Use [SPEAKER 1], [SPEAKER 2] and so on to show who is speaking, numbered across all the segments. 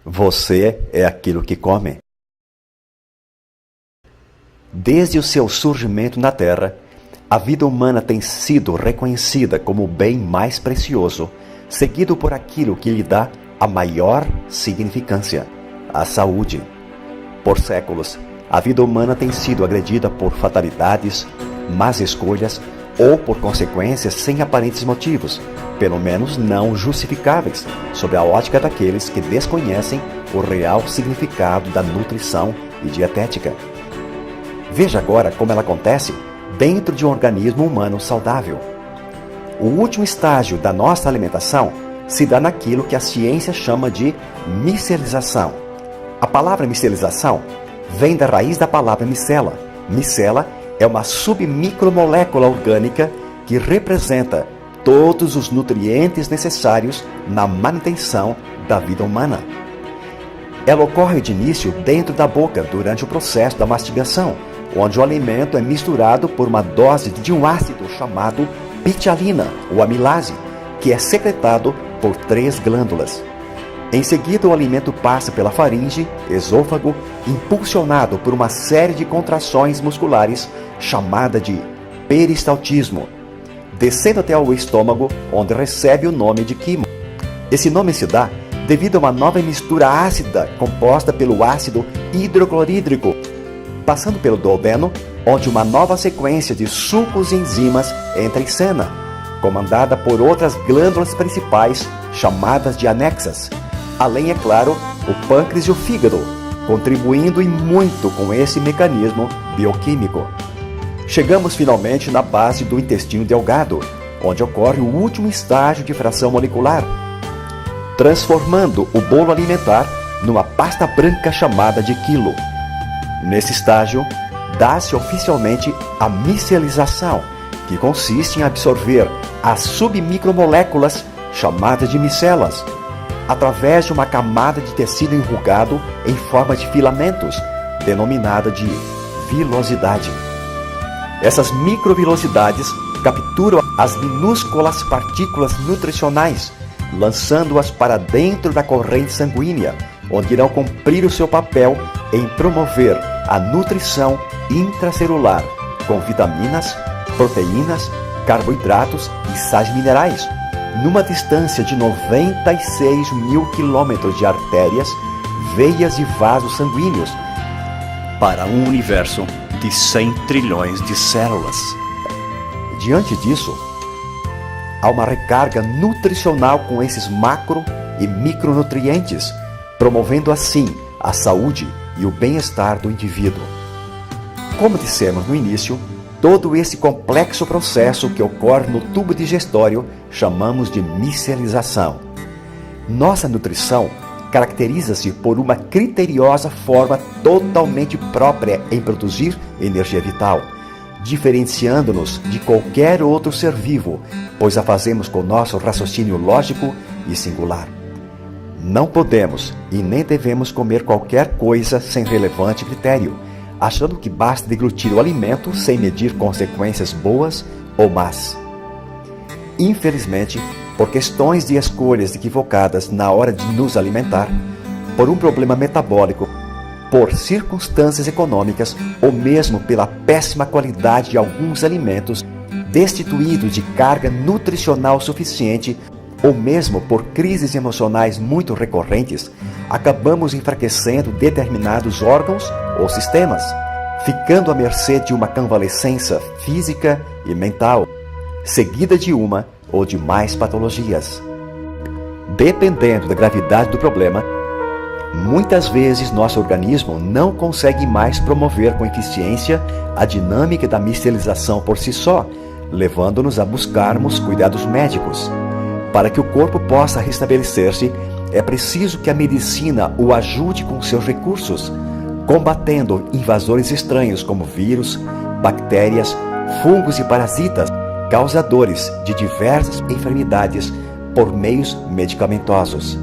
[SPEAKER 1] Você é aquilo que come. Desde o seu surgimento na Terra, a vida humana tem sido reconhecida como o bem mais precioso, seguido por aquilo que lhe dá a maior significância, a saúde. Por séculos, a vida humana tem sido agredida por fatalidades, más escolhas ou por consequências sem aparentes motivos, pelo menos não justificáveis, sob a ótica daqueles que desconhecem o real significado da nutrição e dietética. Veja agora como ela acontece dentro de um organismo humano saudável. O último estágio da nossa alimentação se dá naquilo que a ciência chama de micelização. A palavra micelização vem da raiz da palavra micela. Micela é uma submicromolécula orgânica que representa todos os nutrientes necessários na manutenção da vida humana. Ela ocorre de início dentro da boca durante o processo da mastigação, onde o alimento é misturado por uma dose de um ácido chamado pitialina ou amilase, que é secretado por 3 glândulas. Em seguida, o alimento passa pela faringe, esôfago, impulsionado por uma série de contrações musculares chamada de peristaltismo, descendo até o estômago, onde recebe o nome de quimo. Esse nome se dá devido a uma nova mistura ácida composta pelo ácido hidroclorídrico, passando pelo duodeno, onde uma nova sequência de sucos e enzimas entra em cena, comandada por outras glândulas principais chamadas de anexas, além, é claro, o pâncreas e o fígado, contribuindo e muito com esse mecanismo bioquímico. Chegamos finalmente na base do intestino delgado, onde ocorre o último estágio de fração molecular, transformando o bolo alimentar numa pasta branca chamada de quilo. Nesse estágio, dá-se oficialmente a micelização, que consiste em absorver as submicromoléculas chamadas de micelas, através de uma camada de tecido enrugado em forma de filamentos, denominada de vilosidade. Essas microvilosidades capturam as minúsculas partículas nutricionais, lançando-as para dentro da corrente sanguínea, onde irão cumprir o seu papel em promover a nutrição intracelular, com vitaminas, proteínas, carboidratos e sais minerais, numa distância de 96 mil quilômetros de artérias, veias e vasos sanguíneos, para um universo de 100 trilhões de células. Diante disso, há uma recarga nutricional com esses macro e micronutrientes, promovendo assim a saúde e o bem-estar do indivíduo. Como dissemos no início, todo esse complexo processo que ocorre no tubo digestório chamamos de micelização. Nossa nutrição caracteriza-se por uma criteriosa forma totalmente própria em produzir energia vital, diferenciando-nos de qualquer outro ser vivo, pois a fazemos com nosso raciocínio lógico e singular. Não podemos e nem devemos comer qualquer coisa sem relevante critério, achando que basta deglutir o alimento sem medir consequências boas ou más. Infelizmente, por questões de escolhas equivocadas na hora de nos alimentar, por um problema metabólico, por circunstâncias econômicas ou mesmo pela péssima qualidade de alguns alimentos, destituídos de carga nutricional suficiente, ou mesmo por crises emocionais muito recorrentes, acabamos enfraquecendo determinados órgãos ou sistemas, ficando à mercê de uma convalescença física e mental, seguida de uma ou de mais patologias. Dependendo da gravidade do problema, muitas vezes nosso organismo não consegue mais promover com eficiência a dinâmica da micelização por si só, levando-nos a buscarmos cuidados médicos. Para que o corpo possa restabelecer-se, é preciso que a medicina o ajude com seus recursos, combatendo invasores estranhos como vírus, bactérias, fungos e parasitas, causadores de diversas enfermidades por meios medicamentosos.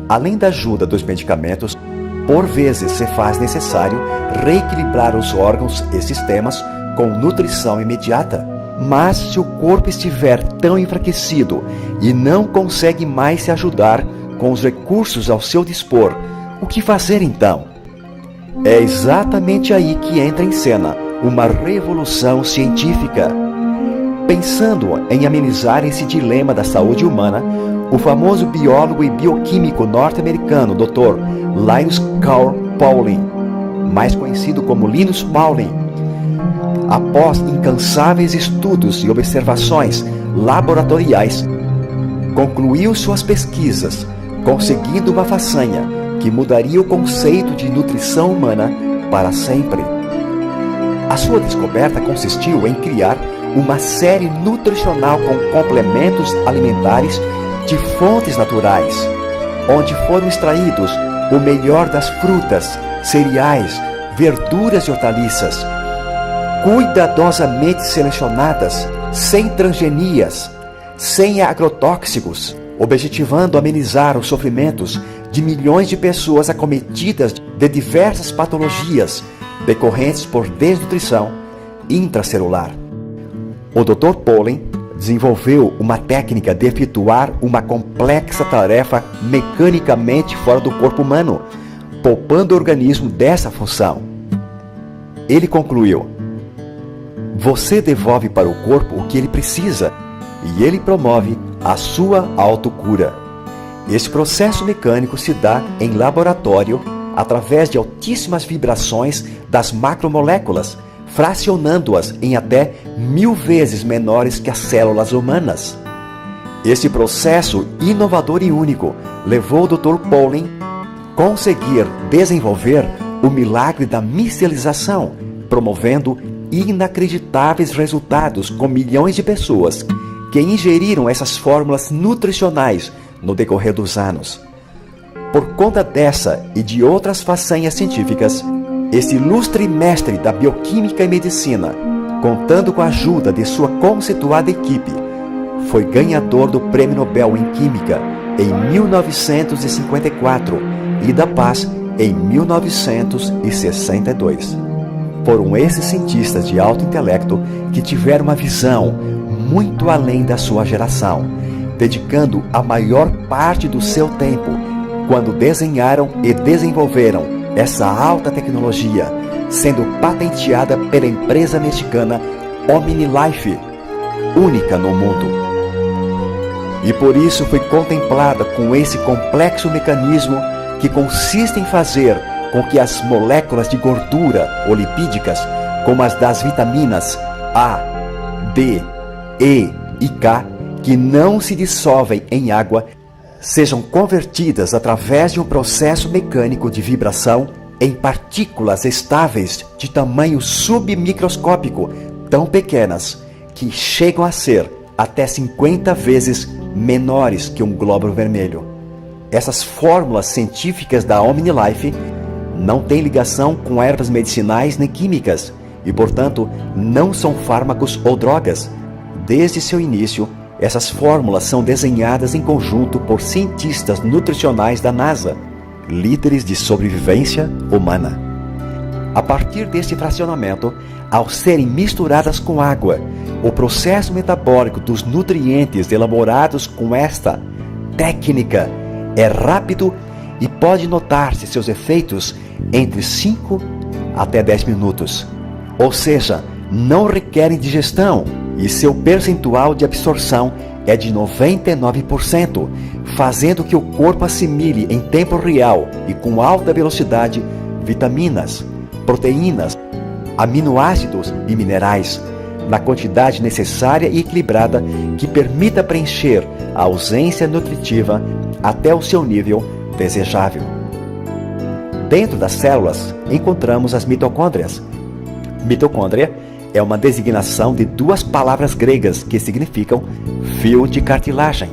[SPEAKER 1] Além da ajuda dos medicamentos, por vezes se faz necessário reequilibrar os órgãos e sistemas com nutrição imediata. Mas se o corpo estiver tão enfraquecido e não consegue mais se ajudar com os recursos ao seu dispor, o que fazer então? É exatamente aí que entra em cena uma revolução científica. Pensando em amenizar esse dilema da saúde humana, o famoso biólogo e bioquímico norte-americano Dr. Linus Carl Pauling, mais conhecido como Linus Pauling, após incansáveis estudos e observações laboratoriais, concluiu suas pesquisas, conseguindo uma façanha que mudaria o conceito de nutrição humana para sempre. A sua descoberta consistiu em criar uma série nutricional com complementos alimentares de fontes naturais, onde foram extraídos o melhor das frutas, cereais, verduras e hortaliças, cuidadosamente selecionadas, sem transgenias, sem agrotóxicos, objetivando amenizar os sofrimentos de milhões de pessoas acometidas de diversas patologias decorrentes por desnutrição intracelular. O Dr. Pauling desenvolveu uma técnica de efetuar uma complexa tarefa mecanicamente fora do corpo humano, poupando o organismo dessa função. Ele concluiu: você devolve para o corpo o que ele precisa e ele promove a sua autocura. Esse processo mecânico se dá em laboratório através de altíssimas vibrações das macromoléculas, fracionando-as em até 1000 vezes menores que as células humanas. Esse processo inovador e único levou o Dr. Pauling a conseguir desenvolver o milagre da micelização, promovendo inacreditáveis resultados com milhões de pessoas que ingeriram essas fórmulas nutricionais no decorrer dos anos. Por conta dessa e de outras façanhas científicas, esse ilustre mestre da bioquímica e medicina, contando com a ajuda de sua conceituada equipe, foi ganhador do Prêmio Nobel em Química em 1954 e da Paz em 1962. Foram esses cientistas de alto intelecto que tiveram uma visão muito além da sua geração, dedicando a maior parte do seu tempo quando desenharam e desenvolveram essa alta tecnologia, sendo patenteada pela empresa mexicana OmniLife, única no mundo. E por isso foi contemplada com esse complexo mecanismo que consiste em fazer com que as moléculas de gordura ou lipídicas, como as das vitaminas A, D, E e K, que não se dissolvem em água, sejam convertidas através de um processo mecânico de vibração em partículas estáveis de tamanho submicroscópico, tão pequenas que chegam a ser até 50 vezes menores que um glóbulo vermelho. Essas fórmulas científicas da OmniLife não têm ligação com ervas medicinais nem químicas e, portanto, não são fármacos ou drogas. Desde seu início, essas fórmulas são desenhadas em conjunto por cientistas nutricionais da NASA, líderes de sobrevivência humana. A partir deste fracionamento, ao serem misturadas com água, o processo metabólico dos nutrientes elaborados com esta técnica é rápido e pode notar-se seus efeitos entre 5 até 10 minutos. Ou seja, não requerem digestão e seu percentual de absorção é de 99%, fazendo que o corpo assimile em tempo real e com alta velocidade vitaminas, proteínas, aminoácidos e minerais, na quantidade necessária e equilibrada que permita preencher a ausência nutritiva até o seu nível desejável. Dentro das células encontramos as mitocôndrias. Mitocôndria é uma designação de duas palavras gregas que significam fio de cartilagem.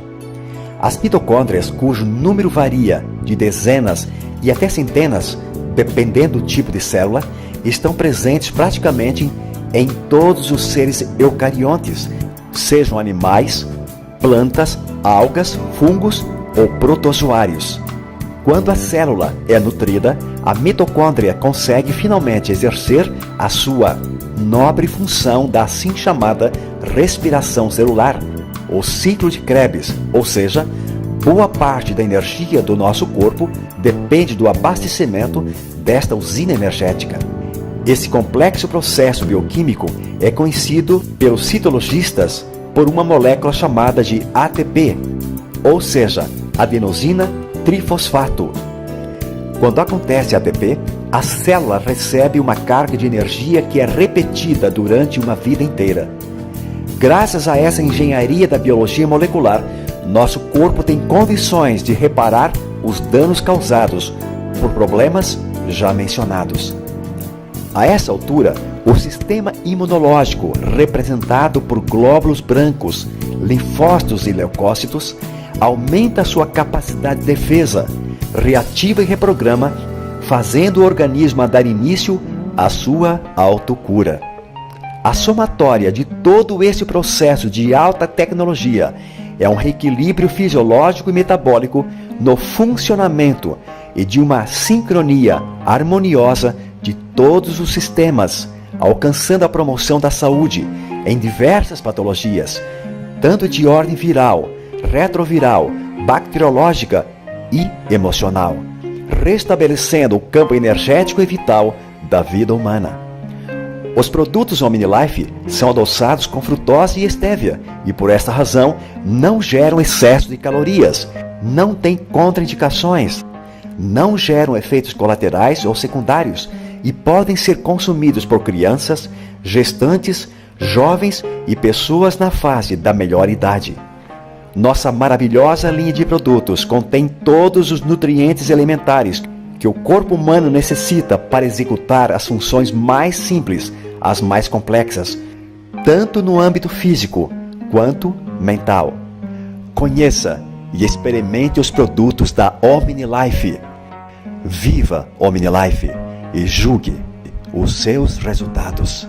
[SPEAKER 1] As mitocôndrias, cujo número varia de dezenas e até centenas, dependendo do tipo de célula, estão presentes praticamente em todos os seres eucariontes, sejam animais, plantas, algas, fungos ou protozoários. Quando a célula é nutrida, a mitocôndria consegue finalmente exercer a sua nobre função da assim chamada respiração celular, o ciclo de Krebs, ou seja, Boa parte da energia do nosso corpo depende do abastecimento desta usina energética. Esse complexo processo bioquímico é conhecido pelos citologistas por uma molécula chamada de ATP, ou seja, adenosina trifosfato. Quando acontece ATP, a célula recebe uma carga de energia que é repetida durante uma vida inteira. Graças a essa engenharia da biologia molecular, nosso corpo tem condições de reparar os danos causados por problemas já mencionados. A essa altura, o sistema imunológico, representado por glóbulos brancos, linfócitos e leucócitos, aumenta sua capacidade de defesa, reativa e reprograma, fazendo o organismo dar início à sua autocura. A somatória de todo esse processo de alta tecnologia é um reequilíbrio fisiológico e metabólico no funcionamento e de uma sincronia harmoniosa de todos os sistemas, alcançando a promoção da saúde em diversas patologias, tanto de ordem viral, retroviral, bacteriológica e emocional, restabelecendo o campo energético e vital da vida humana. Os produtos OmniLife são adoçados com frutose e estévia e, por esta razão, não geram excesso de calorias, não têm contraindicações, não geram efeitos colaterais ou secundários e podem ser consumidos por crianças, gestantes, jovens e pessoas na fase da melhor idade. Nossa maravilhosa linha de produtos contém todos os nutrientes elementares que o corpo humano necessita para executar as funções mais simples, as mais complexas, tanto no âmbito físico quanto mental. Conheça e experimente os produtos da OmniLife. Viva OmniLife e julgue os seus resultados.